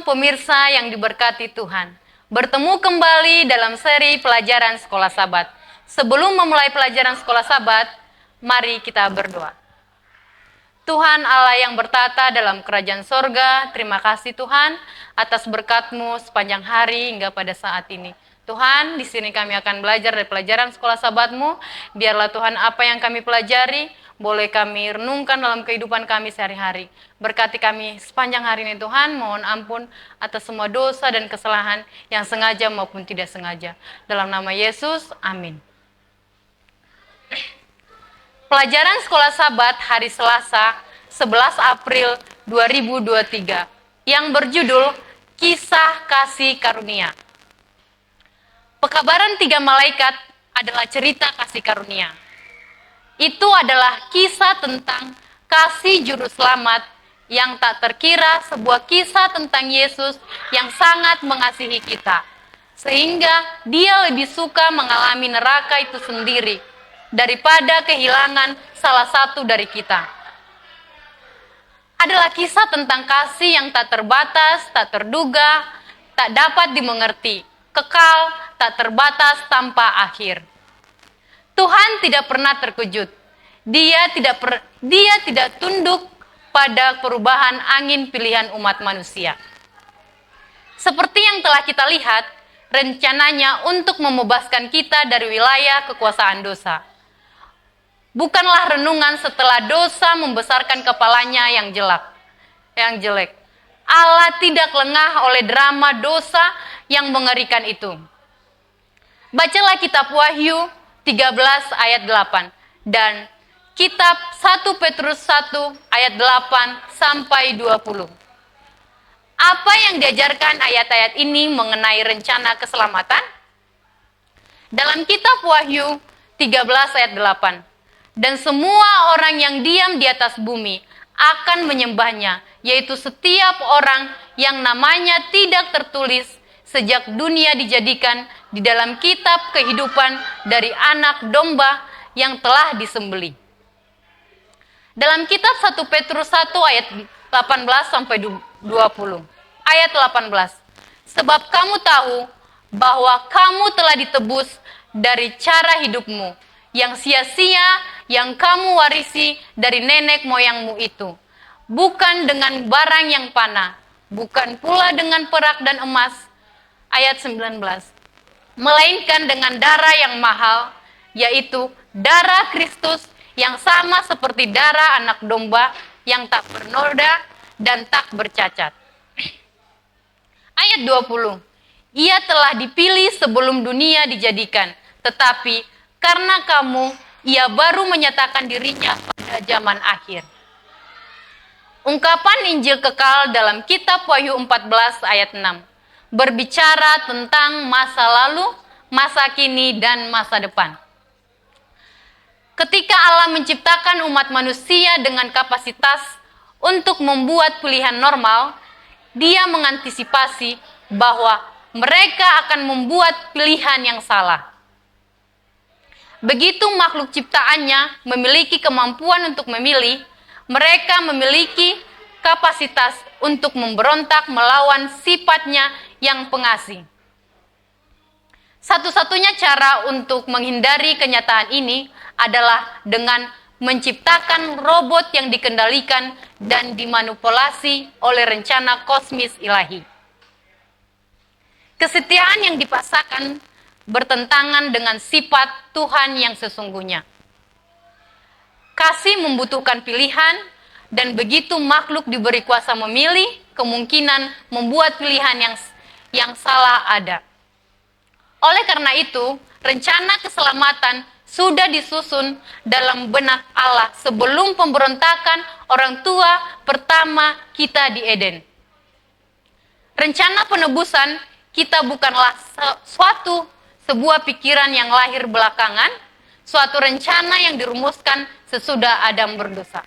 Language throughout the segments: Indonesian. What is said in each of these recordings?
pemirsa yang diberkati Tuhan. Bertemu kembali dalam seri pelajaran Sekolah Sabat. Sebelum memulai pelajaran Sekolah Sabat, mari kita berdoa. Tuhan Allah yang bertata dalam kerajaan sorga, terima kasih Tuhan atas berkat-Mu sepanjang hari hingga pada saat ini. Tuhan, di sini kami akan belajar dari pelajaran Sekolah Sabat-Mu. Biarlah Tuhan apa yang kami pelajari, boleh kami renungkan dalam kehidupan kami sehari-hari. Berkati kami sepanjang hari ini Tuhan, mohon ampun atas semua dosa dan kesalahan yang sengaja maupun tidak sengaja. Dalam nama Yesus, amin. Pelajaran Sekolah Sabat hari Selasa, 11 April 2023, yang berjudul Kisah Kasih Karunia. Pekabaran 3 malaikat adalah cerita kasih karunia. Itu adalah kisah tentang kasih juru selamat yang tak terkira, sebuah kisah tentang Yesus yang sangat mengasihi kita. Sehingga dia lebih suka mengalami neraka itu sendiri daripada kehilangan salah satu dari kita. Adalah kisah tentang kasih yang tak terbatas, tak terduga, tak dapat dimengerti, kekal, tak terbatas tanpa akhir. Tuhan tidak pernah terkejut. Dia tidak tunduk pada perubahan angin pilihan umat manusia. Seperti yang telah kita lihat, rencananya untuk membebaskan kita dari wilayah kekuasaan dosa. Bukanlah renungan setelah dosa membesarkan kepalanya yang jelek. Allah tidak lengah oleh drama dosa yang mengerikan itu. Bacalah kitab Wahyu 13 ayat 8 dan kitab 1 Petrus 1 ayat 8 sampai 20. Apa yang diajarkan ayat-ayat ini mengenai rencana keselamatan? Dalam kitab Wahyu 13 ayat 8, dan semua orang yang diam di atas bumi akan menyembahnya, yaitu setiap orang yang namanya tidak tertulis sejak dunia dijadikan di dalam kitab kehidupan dari anak domba yang telah disembelih. Dalam kitab 1 Petrus 1 ayat 18 sampai 20. Ayat 18. Sebab kamu tahu bahwa kamu telah ditebus dari cara hidupmu yang sia-sia yang kamu warisi dari nenek moyangmu itu. Bukan dengan barang yang panah, bukan pula dengan perak dan emas. Ayat 19. Melainkan dengan darah yang mahal, yaitu darah Kristus yang sama seperti darah anak domba yang tak bernoda dan tak bercacat. Ayat 20. Ia telah dipilih sebelum dunia dijadikan, tetapi karena kamu, ia baru menyatakan dirinya pada zaman akhir. Ungkapan Injil kekal dalam kitab Wahyu 14 ayat 6. Berbicara tentang masa lalu, masa kini, dan masa depan. Ketika Allah menciptakan umat manusia dengan kapasitas untuk membuat pilihan normal, Dia mengantisipasi bahwa mereka akan membuat pilihan yang salah. Begitu makhluk ciptaannya memiliki kemampuan untuk memilih, mereka memiliki kapasitas untuk memberontak melawan sifatnya yang pengasih. Satu-satunya cara untuk menghindari kenyataan ini adalah dengan menciptakan robot yang dikendalikan dan dimanipulasi oleh rencana kosmis ilahi. Kesetiaan yang dipaksakan bertentangan dengan sifat Tuhan yang sesungguhnya. Kasih membutuhkan pilihan, dan begitu makhluk diberi kuasa memilih, kemungkinan membuat pilihan yang salah ada. Oleh karena itu, rencana keselamatan sudah disusun dalam benak Allah sebelum pemberontakan orang tua pertama kita di Eden. Rencana penebusan kita bukanlah sebuah pikiran yang lahir belakangan, suatu rencana yang dirumuskan sesudah Adam berdosa.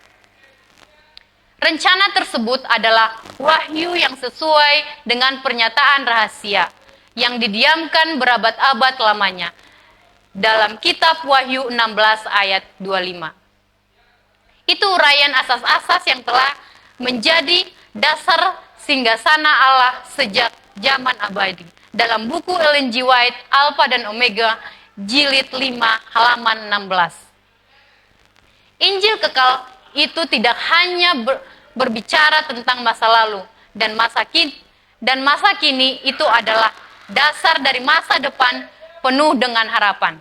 Rencana tersebut adalah wahyu yang sesuai dengan pernyataan rahasia yang didiamkan berabad-abad lamanya dalam kitab Wahyu 16 ayat 25. Itu uraian asas-asas yang telah menjadi dasar singgasana Allah sejak zaman abadi. Dalam buku Ellen G. White, Alpha dan Omega, jilid 5, halaman 16. Injil kekal itu tidak hanya berbicara tentang masa lalu dan masa kini itu adalah dasar dari masa depan penuh dengan harapan.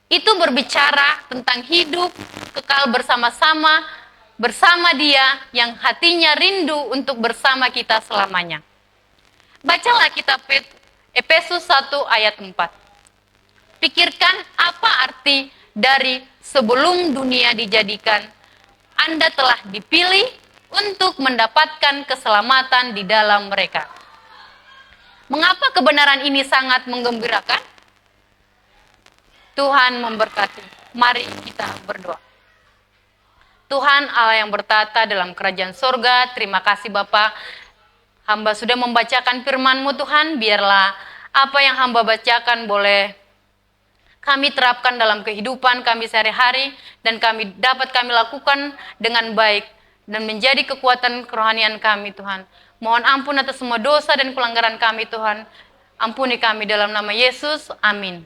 Itu berbicara tentang hidup kekal bersama-sama bersama Dia yang hatinya rindu untuk bersama kita selamanya. Bacalah kitab Efesus 1 ayat 4. Pikirkan apa arti dari sebelum dunia dijadikan, Anda telah dipilih untuk mendapatkan keselamatan di dalam mereka. Mengapa kebenaran ini sangat menggembirakan? Tuhan memberkati. Mari kita berdoa. Tuhan Allah yang bertata dalam kerajaan sorga, terima kasih Bapa. Hamba sudah membacakan firman-Mu Tuhan, biarlah apa yang hamba bacakan boleh kami terapkan dalam kehidupan kami sehari-hari, dan dapat kami lakukan dengan baik, dan menjadi kekuatan kerohanian kami Tuhan. Mohon ampun atas semua dosa dan pelanggaran kami Tuhan. Ampuni kami dalam nama Yesus, amin.